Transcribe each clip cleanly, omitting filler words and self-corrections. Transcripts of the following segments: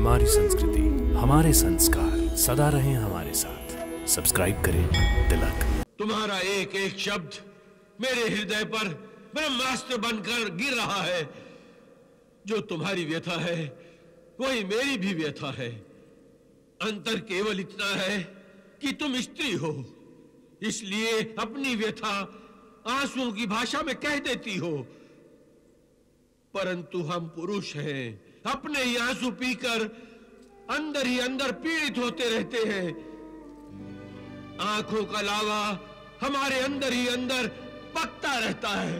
हमारी संस्कृति, हमारे संस्कार सदा रहें हमारे साथ। सब्सक्राइब करें तिलक। तुम्हारा एक एक शब्द मेरे हृदय पर ब्रह्मास्त्र बनकर गिर रहा है। जो तुम्हारी व्यथा है वही मेरी भी व्यथा है। अंतर केवल इतना है कि तुम स्त्री हो, इसलिए अपनी व्यथा आंसुओं की भाषा में कह देती हो, परंतु हम पुरुष हैं, अपने ही आंसू पीकर अंदर ही अंदर पीड़ित होते रहते हैं। आंखों का लावा हमारे अंदर ही अंदर पकता रहता है।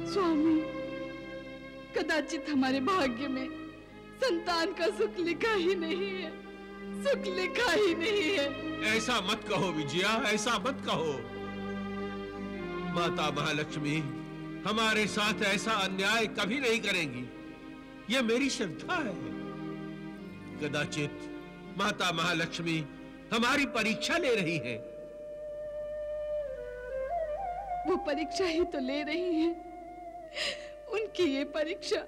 स्वामी, कदाचित हमारे भाग्य में संतान का सुख लिखा ही नहीं है, सुख लिखा ही नहीं है। ऐसा मत कहो विजया, ऐसा मत कहो। माता महालक्ष्मी हमारे साथ ऐसा अन्याय कभी नहीं करेंगी, यह मेरी श्रद्धा है। कदाचित माता महालक्ष्मी हमारी परीक्षा ले रही है। वो परीक्षा ही तो ले रही है। उनकी ये परीक्षा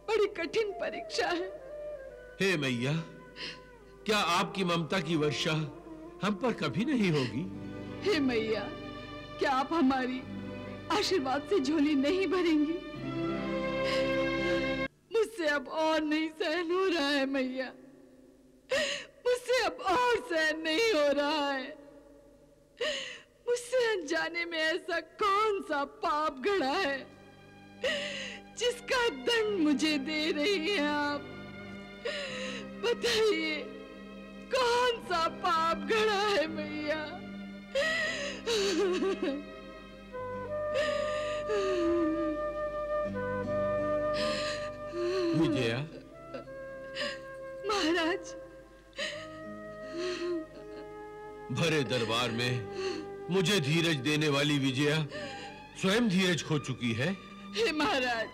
बड़ी कठिन परीक्षा है। हे मैया, क्या आपकी ममता की वर्षा हम पर कभी नहीं होगी? हे मैया, क्या आप हमारी आशीर्वाद से झोली नहीं भरेंगी? मुझसे अब और नहीं सहन हो रहा है मैया, मुझसे अब और सहन नहीं हो रहा है। मुझसे अनजाने में ऐसा कौन सा पाप घड़ा है जिसका दंड मुझे दे रही हैं आप? बताइए, कौन सा पाप घड़ा है मैया? विजया। महाराज। भरे दरबार में मुझे धीरज देने वाली विजया स्वयं धीरज खो चुकी है। हे महाराज,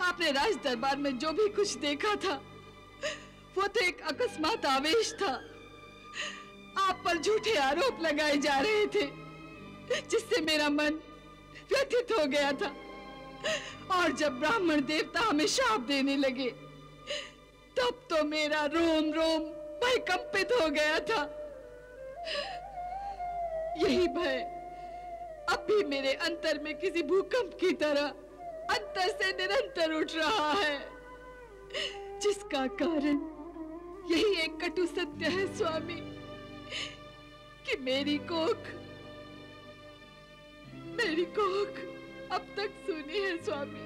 आपने राज दरबार में जो भी कुछ देखा था वो तो एक अकस्मात आवेश था। आप पर झूठे आरोप लगाए जा रहे थे जिससे मेरा मन व्यथित हो गया था। और जब ब्राह्मण देवता हमें शाप देने लगे तब तो मेरा रोम रोम भयकंपित हो गया था। यही भय अब भी मेरे अंतर में किसी भूकंप की तरह अंतर से निरंतर उठ रहा है, जिसका कारण यही एक कटु सत्य है स्वामी कि मेरी कोख अब तक सूनी है स्वामी,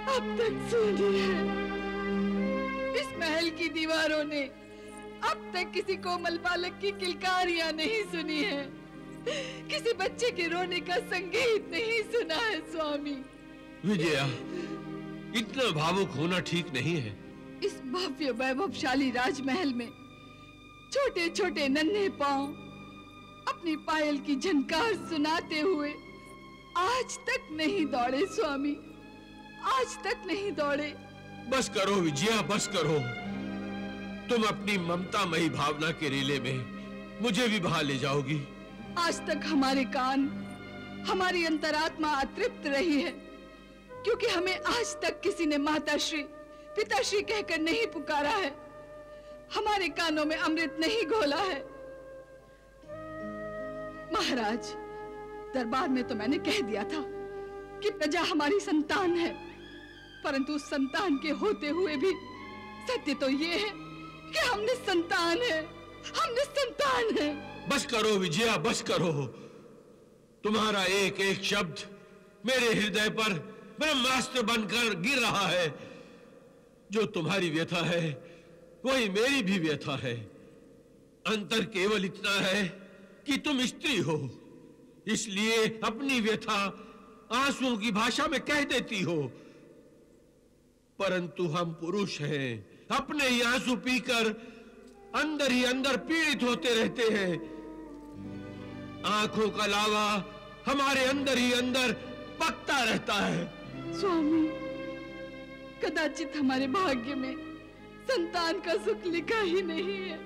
अब तक सूनी है। इस महल की दीवारों ने अब तक किसी कोमल बालक की किलकारियां नहीं सुनी है, किसी बच्चे के रोने का संगीत नहीं सुना है स्वामी। विजया, इतना भावुक होना ठीक नहीं है। इस भव्य वैभवशाली राजमहल में छोटे छोटे नन्हे पांव अपनी पायल की झनकार सुनाते हुए आज तक नहीं दौड़े स्वामी, आज तक नहीं दौड़े। बस करो विजया, बस करो। तुम अपनी ममतामयी भावना के रीले में मुझे भी बहा ले जाओगी। आज तक हमारे कान, हमारी अंतरात्मा अतृप्त रही है क्योंकि हमें आज तक किसी ने माताश्री, पिताश्री कहकर नहीं पुकारा है। हमारे कानों में अमृत नहीं घोला है। महाराज, दरबार में तो मैंने कह दिया था कि प्रजा हमारी संतान है, परंतु उस संतान के होते हुए भी सत्य तो ये है कि हम निसंतान हैं, हम निसंतान हैं। बस करो विजया, बस करो। तुम्हारा एक एक शब्द मेरे हृदय पर ब्रह्मास्त्र बनकर गिर रहा है। जो तुम्हारी व्यथा है वही मेरी भी व्यथा है। अंतर केवल इतना है कि तुम स्त्री हो, इसलिए अपनी व्यथा आंसुओं की भाषा में कह देती हो, परंतु हम पुरुष हैं, अपने ही आंसू पीकर अंदर ही अंदर पीड़ित होते रहते हैं। आंखों का लावा हमारे अंदर ही अंदर पकता रहता है। स्वामी, कदाचित हमारे भाग्य में संतान का सुख लिखा ही नहीं है,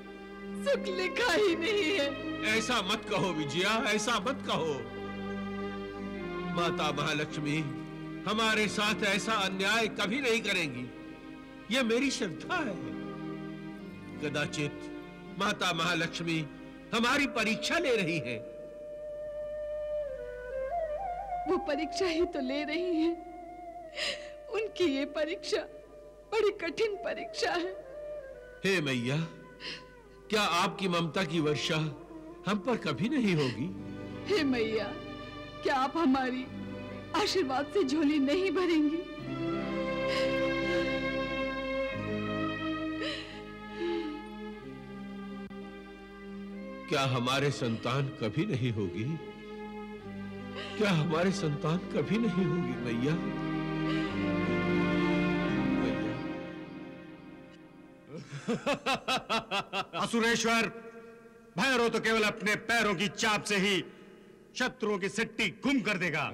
सुख लिखा ही नहीं है। ऐसा मत कहो विजया, ऐसा मत कहो। माता महालक्ष्मी हमारे साथ ऐसा अन्याय कभी नहीं करेंगी, यह मेरी श्रद्धा है। कदाचित माता महालक्ष्मी हमारी परीक्षा ले रही है। वो परीक्षा ही तो ले रही है। उनकी ये परीक्षा बड़ी कठिन परीक्षा है। हे मैया, क्या आपकी ममता की वर्षा हम पर कभी नहीं होगी? हे मैया, क्या आप हमारी आशीर्वाद से झोली नहीं भरेंगी? क्या हमारे संतान कभी नहीं होगी? क्या हमारे संतान कभी नहीं होगी मैया? असुरेश्वर, भैरव तो केवल अपने पैरों की चाप से ही शत्रुओं की सिट्टी गुम कर देगा।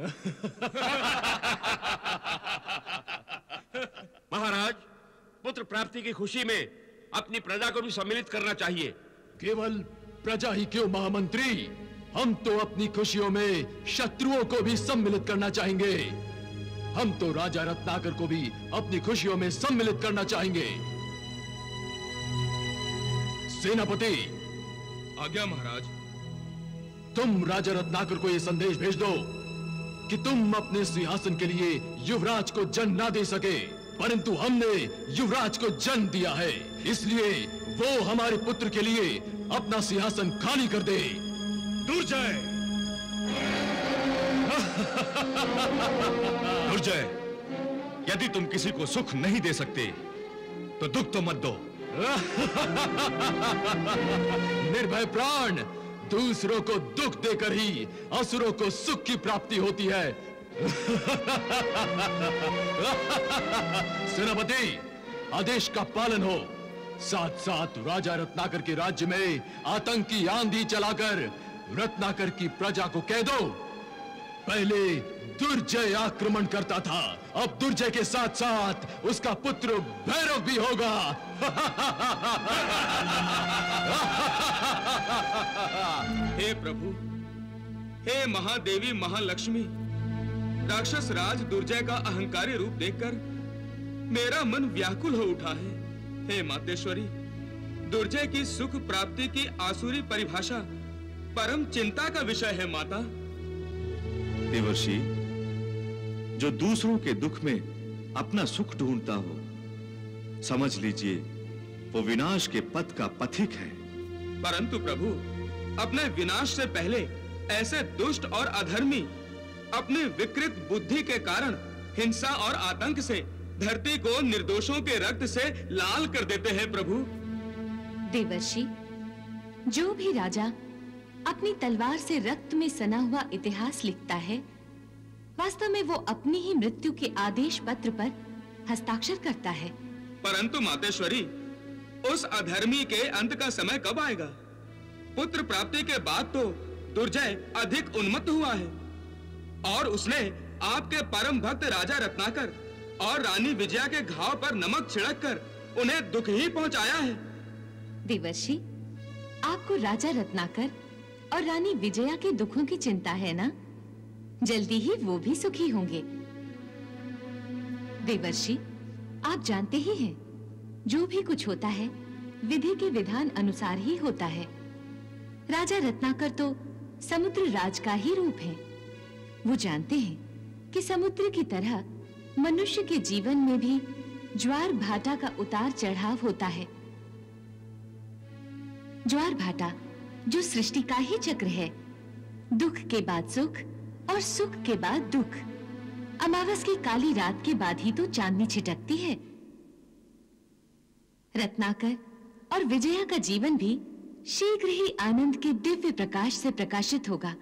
महाराज, पुत्र प्राप्ति की खुशी में अपनी प्रजा को भी सम्मिलित करना चाहिए। केवल प्रजा ही क्यों महामंत्री, हम तो अपनी खुशियों में शत्रुओं को भी सम्मिलित करना चाहेंगे। हम तो राजा रत्नाकर को भी अपनी खुशियों में सम्मिलित करना चाहेंगे। सेनापति, आज्ञा महाराज। तुम राजा रत्नाकर को यह संदेश भेज दो कि तुम अपने सिंहासन के लिए युवराज को जन्म ना दे सके, परंतु हमने युवराज को जन्म दिया है, इसलिए वो हमारे पुत्र के लिए अपना सिंहासन खाली कर दे। दुर्जय, दुर्जय, यदि तुम किसी को सुख नहीं दे सकते तो दुख तो मत दो। निर्भय प्राण, दूसरों को दुख देकर ही असुरों को सुख की प्राप्ति होती है। सेनापति, आदेश का पालन हो। साथ साथ राजा रत्नाकर के राज्य में आतंक की आंधी चलाकर रत्नाकर की प्रजा को कह दो, पहले दुर्जय आक्रमण करता था, अब दुर्जय के साथ साथ उसका पुत्र भैरव भी होगा। हे प्रभु, हे महादेवी महालक्ष्मी, राक्षस राज दुर्जय का अहंकारी रूप देखकर मेरा मन व्याकुल हो उठा है। हे मातेश्वरी, दुर्जय की सुख प्राप्ति की आसुरी परिभाषा परम चिंता का विषय है। माता देवर्षि, जो दूसरों के दुख में अपना सुख ढूंढता हो, समझ लीजिए वो विनाश के पथ का पथिक है। परंतु प्रभु, अपने विनाश से पहले ऐसे दुष्ट और अधर्मी अपने विकृत बुद्धि के कारण हिंसा और आतंक से धरती को निर्दोषों के रक्त से लाल कर देते हैं। प्रभु देवर्षि, जो भी राजा अपनी तलवार से रक्त में सना हुआ इतिहास लिखता है, वास्तव में वो अपनी ही मृत्यु के आदेश पत्र पर हस्ताक्षर करता है। परंतु मातेश्वरी, उस अधर्मी के अंत का समय कब आएगा? पुत्र प्राप्ति के बाद तो दुर्जय अधिक उन्मत्त हुआ है और उसने आपके परम भक्त राजा रत्नाकर और रानी विजया के घाव पर नमक छिड़ककर उन्हें दुख ही पहुंचाया है। देवर्षि, आपको राजा रत्नाकर और रानी विजया के दुखों की चिंता है ना? जल्दी ही वो भी सुखी होंगे। देवर्षि, आप जानते ही हैं, जो भी कुछ होता है विधि के विधान अनुसार ही होता है। राजा रत्नाकर तो समुद्र राज का ही रूप है। वो जानते हैं कि समुद्र की तरह मनुष्य के जीवन में भी ज्वार भाटा का उतार चढ़ाव होता है। ज्वार भाटा जो सृष्टि का ही चक्र है, दुख के बाद सुख और सुख के बाद दुख। अमावस की काली रात के बाद ही तो चांदनी छिटकती है। रत्नाकर और विजया का जीवन भी शीघ्र ही आनंद के दिव्य प्रकाश से प्रकाशित होगा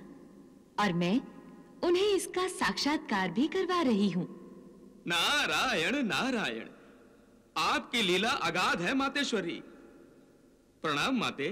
और मैं उन्हें इसका साक्षात्कार भी करवा रही हूँ। नारायण नारायण, आपकी लीला अगाध है मातेश्वरी। प्रणाम माते।